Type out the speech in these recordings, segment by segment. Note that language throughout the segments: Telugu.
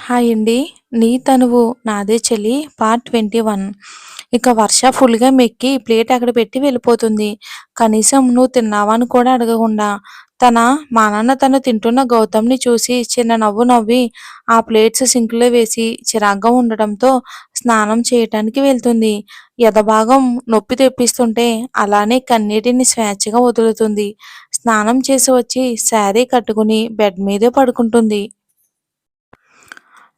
హాయ్ అండి. 'నీ తనువు నాదే చెలి' పార్ట్ 21. ఇక వర్ష ఫుల్‌గా మెక్కి ప్లేట్ అక్కడ పెట్టి వెళ్ళిపోతుంది. కనీసం నువ్వు తిన్నావా అని కూడా అడగకుండా, తన మానాన తను తింటున్న గౌతమ్‌ని చూసి చిన్న నవ్వు నవ్వి, ఆ ప్లేట్స్ సింక్‌లో వేసి చిరాగ్గా ఉండడంతో స్నానం చేయటానికి వెళ్తుంది. ఎదభాగం నొప్పి తెప్పిస్తుంటే అలానే కన్నీటిని స్వేచ్ఛగా వదులుతుంది. స్నానం చేసి వచ్చి శారీ కట్టుకుని బెడ్ మీదే పడుకుంటుంది.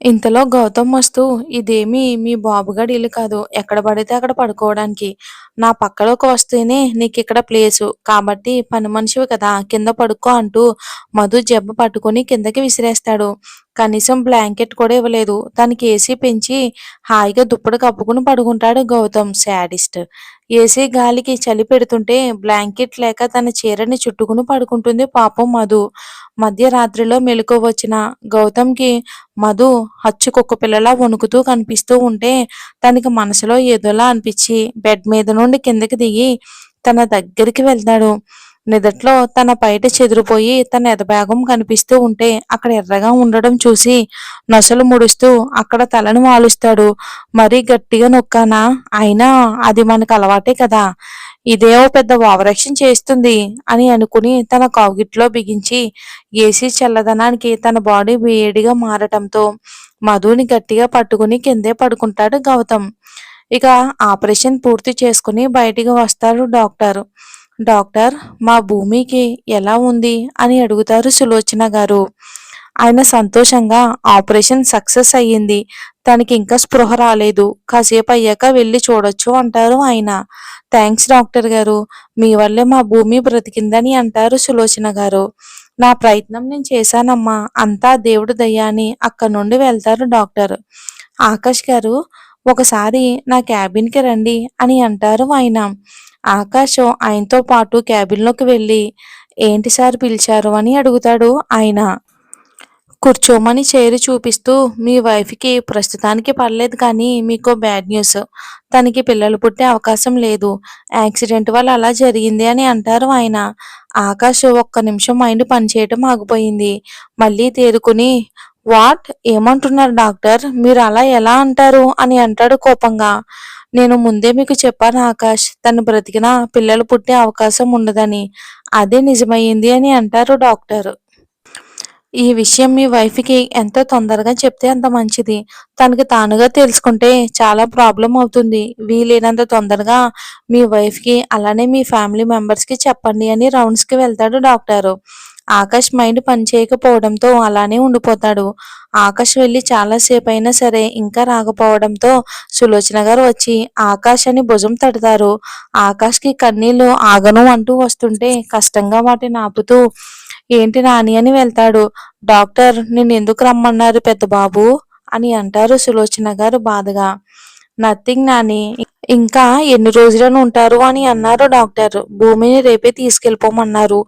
ఇంతలో గౌతమ్ వస్తూ, "ఇదేమీ మీ బాబుగాడి ఇల్లు కాదు. ఎక్కడ పడితే అక్కడ పడుకోవడానికి. నా పక్కలోకి వస్తేనే నీకిక్కడ ప్లేసు. కాబట్టి పని మనిషివి కదా కింద పడుకో" అంటూ మధు జెబ్బ పట్టుకొని కిందకి విసిరేస్తాడు. కనీసం బ్లాంకెట్ కూడా ఇవ్వలేదు. తనకి ఏసీ పెంచి హాయిగా దుప్పటి కప్పుకుని పడుకుంటాడు గౌతమ్ శాడిస్ట్. ఏసీ గాలికి చలి పెడుతుంటే బ్లాంకెట్ లేక తన చీరని చుట్టుకుని పడుకుంటుంది పాపం మధు. మధ్యరాత్రిలో మెలకువ వచ్చిన గౌతమ్‌కి మధు హచ్చు కుక్కపిల్లలా వణుకుతూ కనిపిస్తూ ఉంటే తనకి మనసులో ఏదోలా అనిపించి బెడ్ మీద నుండి కిందకి దిగి తన దగ్గరికి వెళ్తాడు. నిదట్లో తన పైట చెదిరిపోయి తన ఎదభాగం కనిపిస్తూ ఉంటే అక్కడ ఎర్రగా ఉండడం చూసి నొసలు ముడుస్తూ అక్కడ తలను వాలుస్తాడు. మరీ గట్టిగా నొక్కానా? అయినా అది మనకు అలవాటే కదా! ఇదేమో పెద్ద ఓవరాక్షన్ చేస్తుంది అని అనుకుని తన కౌగిట్లో బిగించి ఏసీ చల్లదనానికి తన బాడీ వేడిగా మారటంతో మధుని గట్టిగా పట్టుకుని కిందే పడుకుంటాడు గౌతమ్. ఇక ఆపరేషన్ పూర్తి చేసుకుని బయటికి వస్తారు డాక్టర్. డాక్టర్, మా భూమికి ఎలా ఉంది అని అడుగుతారు సులోచన గారు. ఆయన సంతోషంగా ఆపరేషన్ సక్సెస్ అయ్యింది. తనకి ఇంకా స్పృహ రాలేదు. కాసేపు అయ్యాక వెళ్ళి చూడొచ్చు అంటారు ఆయన. థ్యాంక్స్ డాక్టర్ గారు. మీ వల్లే మా భూమి బ్రతికిందని అంటారు సులోచన గారు. నా ప్రయత్నం నేను చేశానమ్మా. అంతా దేవుడి దయ అని అక్కడి నుండి వెళ్తారు డాక్టర్. ఆకాష్ గారు, ఒకసారి నా క్యాబిన్‌కి రండి అని అంటారు ఆయన. ఆకాష్ ఆయనతో పాటు క్యాబిన్‌లోకి వెళ్ళి, ఏంటి సార్ పిలిచారు అని అడుగుతాడు ఆయన. కూర్చోమని చైర్ చూపిస్తూ, మీ వైఫ్‌కి ప్రస్తుతానికి పర్లేదు కానీ మీకో బ్యాడ్ న్యూస్. తనకి పిల్లలు పుట్టే అవకాశం లేదు. యాక్సిడెంట్ వల్ల అలా జరిగింది అని అంటారు ఆయన. ఆకాష్ ఒక్క నిమిషం మైండ్ పనిచేయటం ఆగిపోయింది. మళ్ళీ తేరుకుని, వాట్? ఏమంటున్నారు డాక్టర్? మీరు అలా ఎలా అంటారు అని అంటాడు కోపంగా. నేను ముందే మీకు చెప్పాను ఆకాష్, తను బ్రతికినా పిల్లలు పుట్టే అవకాశం ఉండదని. అదే నిజమయ్యింది అని అంటారు డాక్టర్. ఈ విషయం మీ వైఫ్‌కి ఎంత తొందరగా చెప్తే అంత మంచిది. తనకి తానుగా తెలుసుకుంటే చాలా ప్రాబ్లమ్ అవుతుంది. వీలైనంత తొందరగా మీ వైఫ్‌కి అలానే మీ ఫ్యామిలీ మెంబర్స్‌కి చెప్పండి అని రౌండ్స్‌కి వెళ్తాడు డాక్టరు. ఆకాష్ మైండ్ పనిచేయకపోవడంతో అలానే ఉండిపోతాడు. ఆకాష్ వెళ్ళి చాలా సేపయినా సరే ఇంకా రాకపోవడంతో సులోచన గారు వచ్చి ఆకాష్ అని భుజం తడతారు. ఆకాష్‌కి కన్నీళ్లు ఆగను అంటూ వస్తుంటే కష్టంగా వాటిని ఆపుతూ, ఏంటి నాని అని వెళ్తాడు. డాక్టర్, నిన్నెందుకు రమ్మన్నారు పెద్ద బాబు అని అంటారు సులోచన గారు బాధగా. నథింగ్ నాని. ఇంకా ఎన్ని రోజులని ఉంటారు అని అన్నారు డాక్టర్. భూమిని రేపే తీసుకెళ్ళిపోమన్నారు.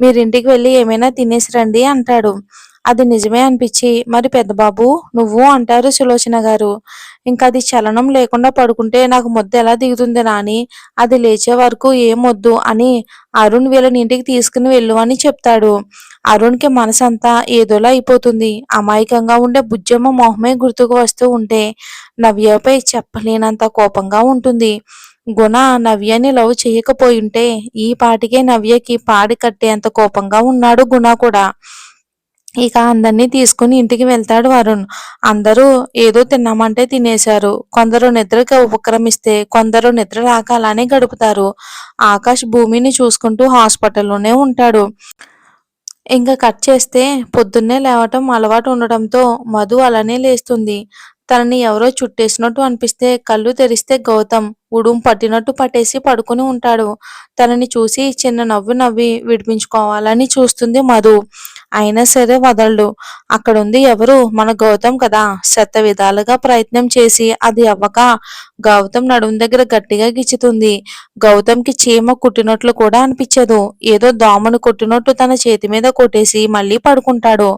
మీరింటికి వెళ్ళి ఏమైనా తినేసి రండి అంటాడు. అది నిజమే అనిపించి, మరి పెద్ద బాబు నువ్వు అంటారు సులోచన గారు. ఇంకా అది చలనం లేకుండా పడుకుంటే నాకు మొద్దు ఎలా దిగుతుంది నాని? అది లేచే వరకు ఏం వద్దు అని అరుణ్ వీళ్ళని ఇంటికి తీసుకుని వెళ్ళు అని చెప్తాడు. అరుణ్‌కి మనసంతా ఏదోలా అయిపోతుంది. అమాయకంగా ఉండే బుజ్జమ్మ మొహమే గుర్తుకు వస్తూ ఉంటే నవ్యపై చెప్పలేనంత కోపంగా ఉంటుంది. గుణ నవ్యని లవ్ చేయకపోయుంటే ఈ పాటికే నవ్యకి పాడి కట్టేంత కోపంగా ఉన్నాడు గుణ కూడా. ఇక అందరినీ తీసుకుని ఇంటికి వెళ్తాడు అరుణ్. అందరూ ఏదో తిన్నామంటే తినేశారు. కొందరు నిద్రకి ఉపక్రమిస్తే కొందరు నిద్ర రాక అలానే గడుపుతారు. ఆకాష్ భూమిని చూసుకుంటూ హాస్పిటల్లోనే ఉంటాడు. ఇంక కట్ చేస్తే పొద్దున్నే లేవటం అలవాటు ఉండటంతో మధు అలానే లేస్తుంది. తనని ఎవరో చుట్టేసినట్టు అనిపిస్తే కళ్ళు తెరిస్తే గౌతమ్ ఉడుం పట్టినట్టు పట్టేసి పడుకుని ఉంటాడు. తనని చూసి చిన్న నవ్వు నవ్వి విడిపించుకోవాలని చూస్తుంది మధు. అయినా సరే వదలడు. అక్కడుంది ఎవరు? మన గౌతమ్ కదా! శత విధాలుగా ప్రయత్నం చేసి అది అవ్వక గౌతమ్ నడుము దగ్గర గట్టిగా గిచ్చుతుంది. గౌతమ్‌కి చీమ కుట్టినట్లు కూడా అనిపించదు. ఏదో దోమను కొట్టినట్టు తన చేతి మీద కొట్టేసి మళ్ళీ పడుకుంటాడు.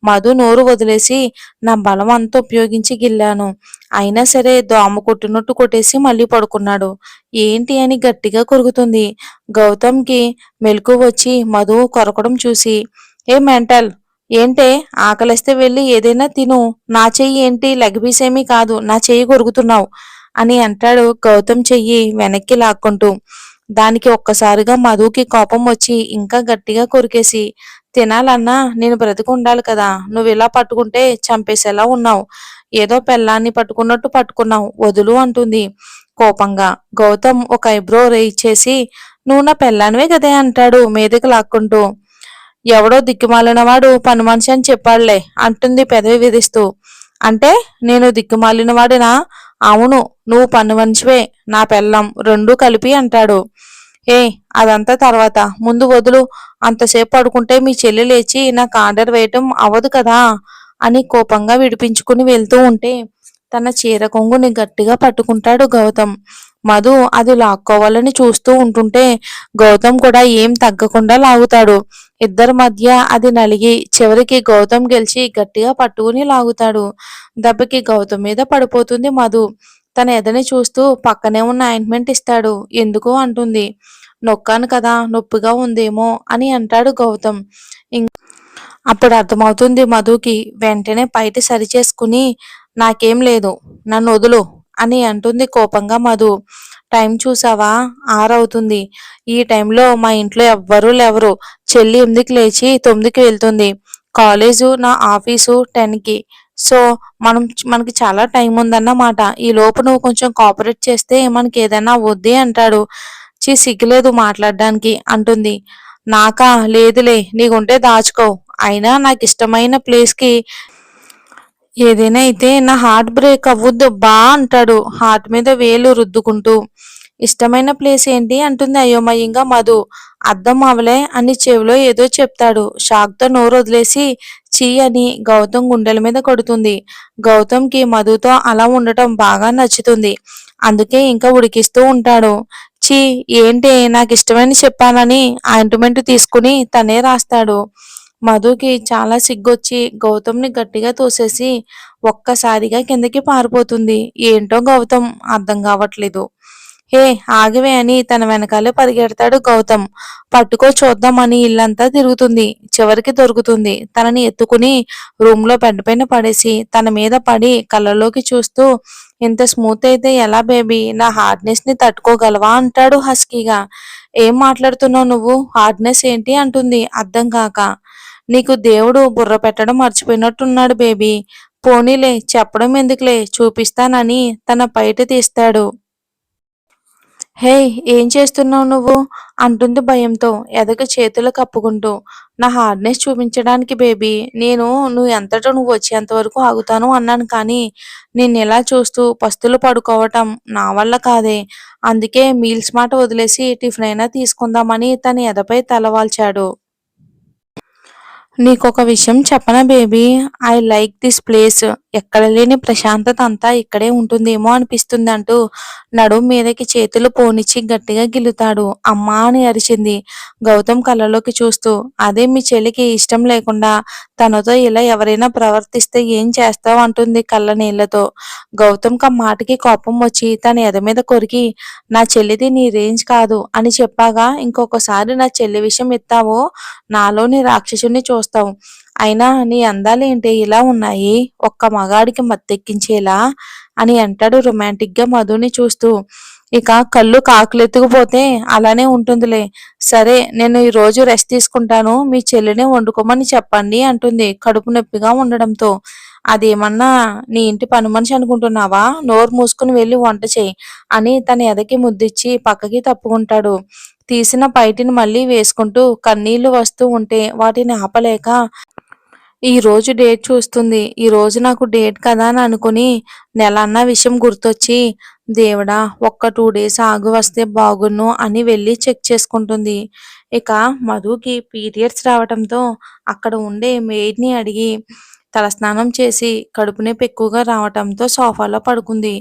మధు నోరు వదిలేసి, నా బలం అంతా ఉపయోగించి గిల్లాను. అయినా సరే దోమ కొట్టినట్టు కొట్టేసి మళ్ళీ పడుకున్నాడు. ఏంటి అని గట్టిగా కొరుకుతుంది. గౌతమ్‌కి మెలకువ వచ్చి మధు కొరకడం చూసి, ఏ మెంటల్, ఏంటే ఆకలిస్తే వెళ్ళి ఏదైనా తిను. నా చెయ్యి ఏంటి లెగ్ పీస్ ఏమీ కాదు. నా చెయ్యి కొరుకుతున్నావు అని అంటాడు గౌతమ్ చెయ్యి వెనక్కి లాక్కుంటూ. దానికి ఒక్కసారిగా మధుకి కోపం వచ్చి ఇంకా గట్టిగా కొరికేసి, తినాలన్నా నేను బ్రతికి ఉండాలి కదా! నువ్విలా పట్టుకుంటే చంపేసేలా ఉన్నావు. ఏదో పెళ్ళాన్ని పట్టుకున్నట్టు పట్టుకున్నావు. వదులు అంటుంది కోపంగా. గౌతమ్ ఒక ఐబ్రో రైజ్ చేసి, నువ్వు నా పెళ్ళానివే కదే అంటాడు మీదకి లాక్కుంటూ. ఎవడో దిక్కుమాలినవాడు పనిమనిషి అని చెప్పాడులే అంటుంది పెదవి విదిస్తూ. అంటే నేను దిక్కుమాలినవాడినా? అవును, నువ్వు పనిమనిషివే, నా పెళ్ళాం రెండూ కలిపి అంటాడు. ఏ అదంతా తర్వాత, ముందు వదులు. అంతసేపు పడుకుంటే మీ చెల్లి లేచి నాకు ఆర్డర్ వేయటం అవ్వదు కదా అని కోపంగా విడిపించుకుని వెళ్తూ ఉంటే తన చీర కొంగుని గట్టిగా పట్టుకుంటాడు గౌతమ్. మధు అది లాక్కోవాలని చూస్తూ ఉంటుంటే గౌతమ్ కూడా ఏం తగ్గకుండా లాగుతాడు. ఇద్దరి మధ్య అది నలిగి చివరికి గౌతమ్ గెలిచి గట్టిగా పట్టుకుని లాగుతాడు. దెబ్బకి గౌతమ్ మీద పడిపోతుంది మధు. తన ఎదని చూస్తూ పక్కనే ఉన్న ఆయింట్మెంట్ ఇస్తాడు. ఎందుకు అంటుంది. నొక్కాను కదా నొప్పిగా ఉందేమో అని అంటాడు గౌతమ్. అప్పుడు అర్థమవుతుంది మధుకి. వెంటనే పైట సరిచేసుకుని నాకేం లేదు, నన్ను వదులు అని అంటుంది కోపంగా మధు. టైం చూసావా? 6 అవుతుంది. ఈ టైంలో మా ఇంట్లో ఎవ్వరూ లేవరు. చెల్లి 8కి లేచి 9కి వెళ్తుంది. కాలేజు నా ఆఫీసు 10కి. సో మనకి చాలా టైం ఉందన్నమాట. ఈ లోపు నువ్వు కొంచెం కోఆపరేట్ చేస్తే మనకి ఏదైనా వద్ది అంటాడు. సిగ్గులేదు మాట్లాడడానికి అంటుంది. నాకా? లేదులే, నీకుంటే దాచుకో. అయినా నాకు ఇష్టమైన ప్లేస్కి ఏదైనా అయితే నా హార్ట్ బ్రేక్ అవ్వద్దు బా అంటాడు హార్ట్ మీద వేలు రుద్దుకుంటూ. ఇష్టమైన ప్లేస్ ఏంటి అంటుంది అయోమయంగా మధు. అద్దం అవలే అని చెవిలో ఏదో చెప్తాడు. షాక్తో నోరు వదిలేసి చీ అని గౌతమ్ గుండెల మీద కొడుతుంది. గౌతమ్కి మధుతో అలా ఉండటం బాగా నచ్చుతుంది. అందుకే ఇంకా ఉడికిస్తూ ఉంటాడు. చీ, ఏంటి నాకు ఇష్టమని చెప్పానని ఆయింట్మెంట్ తీసుకుని తనే రాస్తాడు. మధుకి చాలా సిగ్గొచ్చి గౌతమ్ని గట్టిగా తోసేసి ఒక్కసారిగా కిందకి పారిపోతుంది. ఏంటో గౌతమ్ అర్థం కావట్లేదు. హే ఆగివే అని తన వెనకాలే పరిగెడతాడు గౌతమ్. పట్టుకో చూద్దామని ఇల్లంతా తిరుగుతుంది. చివరికి దొరుకుతుంది. తనని ఎత్తుకుని రూమ్లో బెడ్ పైన పడేసి తన మీద పడి కళ్ళలోకి చూస్తూ, ఇంత స్మూత్ అయితే ఎలా బేబీ, నా హార్డ్నెస్ ని తట్టుకోగలవా అంటాడు హస్కీగా. ఏం మాట్లాడుతున్నావు నువ్వు? హార్డ్నెస్ ఏంటి అంటుంది అర్థం కాక. నీకు దేవుడు బుర్ర పెట్టడం మర్చిపోయినట్టున్నాడు బేబీ. పోనీలే చెప్పడం ఎందుకులే, చూపిస్తానని తన పైట తీస్తాడు. హే, ఏం చేస్తున్నావు నువ్వు అంటుంది భయంతో ఎదకు చేతులు కప్పుకుంటూ. నా హార్డ్నెస్ చూపించడానికి బేబీ. నువ్వు ఎంతటో నువ్వు వచ్చేంత వరకు ఆగుతాను అన్నాను కానీ నిన్ను ఇలా చూస్తూ పస్తులు పడుకోవటం నా వల్ల కాదే. అందుకే మీల్స్ మాట వదిలేసి టిఫిన్ అయినా తీసుకుందామని తన ఎదపై తలవాల్చాడు. నీకొక విషయం చెప్పనా baby? I like this place. ఎక్కడ లేని ప్రశాంతత అంతా ఇక్కడే ఉంటుందేమో అనిపిస్తుంది అంటూ నడుం మీదకి చేతులు పోనిచ్చి గట్టిగా గిల్లుతాడు. అమ్మా అని అరిచింది గౌతమ్ కళ్ళలోకి చూస్తూ. అదే మీ చెల్లికి ఇష్టం లేకుండా తనతో ఇలా ఎవరైనా ప్రవర్తిస్తే ఏం చేస్తావు అంటుంది కళ్ళ నీళ్లతో. గౌతమ్కి ఆ మాటకి కోపం వచ్చి తన ఎద మీద కొరికి, నా చెల్లిది నీ రేంజ్ కాదు అని చెప్పాగా ఇంకొకసారి నా చెల్లి విషయం ఎత్తావో నాలోని రాక్షసుని చూస్తావు. అయినా నీ అందాలేంటి ఇలా ఉన్నాయి, ఒక్క మగాడికి మత్తెక్కించేలా అని అంటాడు రొమాంటిక్ గా మధుని చూస్తూ. ఇక కళ్ళు కాకులెత్తుకుపోతే అలానే ఉంటుందిలే. సరే, నేను ఈ రోజు రెస్ట్ తీసుకుంటాను. మీ చెల్లిని వండుకోమని చెప్పండి అంటుంది కడుపు నొప్పిగా ఉండడంతో. అదేమన్నా నీ ఇంటి పని మనిషి అనుకుంటున్నావా? నోరు మూసుకుని వెళ్ళి వంట చేయి అని తన ఎదకి ముద్దిచ్చి పక్కకి తప్పుకుంటాడు. తీసిన పైటిని మళ్ళీ వేసుకుంటూ కన్నీళ్లు వస్తూ ఉంటే వాటిని ఆపలేక ఈ రోజు డేట్ చూస్తుంది. ఈ రోజు నాకు డేట్ కదా అని అనుకుని నెల అన్న విషయం గుర్తొచ్చి దేవుడా ఒక్క 2 డేస్ ఆగి వస్తే బాగున్ను అని వెళ్ళి చెక్ చేసుకుంటుంది. ఇక మధుకి పీరియడ్స్ రావటంతో అక్కడ ఉండే మెయిడ్ని అడిగి తలస్నానం చేసి కడుపు నొప్పి ఎక్కువగా రావటంతో సోఫాలో పడుకుంది.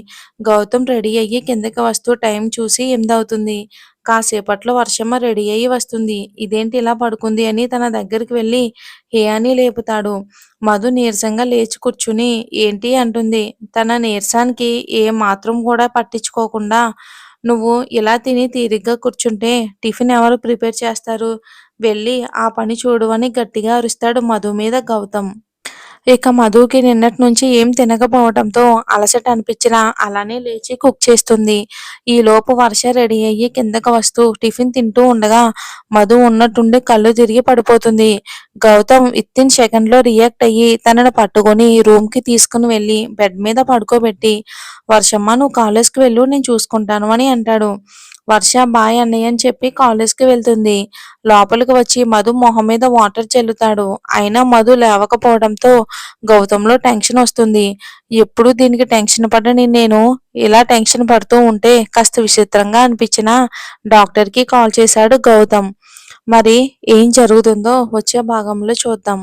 గౌతమ్ రెడీ అయ్యి కిందకి వస్తూ టైం చూసి 8 అవుతుంది. కాసేపట్లో వర్షమ్మ రెడీ అయ్యి వస్తుంది. ఇదేంటి ఇలా పడుకుంది అని తన దగ్గరికి వెళ్ళి హే అని లేపుతాడు. మధు నీరసంగా లేచి కూర్చుని ఏంటి అంటుంది. తన నీరసానికి ఏ మాత్రం కూడా పట్టించుకోకుండా, నువ్వు ఇలా తిని తీరిగ్గా కూర్చుంటే టిఫిన్ ఎవరు ప్రిపేర్ చేస్తారు? వెళ్ళి ఆ పని చూడు అని గట్టిగా అరుస్తాడు మధు మీద గౌతమ్. ఇక మధుకి నిన్నటి నుంచి ఏం తినకపోవటంతో అలసట అనిపించినా అలానే లేచి కుక్ చేస్తుంది. ఈలోపు వర్ష రెడీ అయ్యి కిందకు వస్తూ టిఫిన్ తింటూ ఉండగా మధు ఉన్నట్టుండి కళ్ళు తిరిగి పడిపోతుంది. గౌతమ్ వితిన్ సెకండ్లో రియాక్ట్ అయ్యి తనను పట్టుకొని రూమ్కి తీసుకుని వెళ్ళి బెడ్ మీద పడుకోబెట్టి వర్షమ్మ నువ్వు కాలేజ్కి వెళ్ళు నేను చూసుకుంటాను అని అంటాడు. వర్ష బాయ్ అన్నయ్య అని చెప్పి కాలేజ్కి వెళ్తుంది. లోపలికి వచ్చి మధు మొహం మీద వాటర్ చల్లుతాడు. అయినా మధు లేవకపోవడంతో గౌతంలో టెన్షన్ వస్తుంది. ఎప్పుడు దీనికి టెన్షన్ పడని నేను ఇలా టెన్షన్ పడుతూ ఉంటే కాస్త విచిత్రంగా అనిపించినా డాక్టర్కి కాల్ చేశాడు గౌతమ్. మరి ఏం జరుగుతుందో వచ్చే భాగంలో చూద్దాం.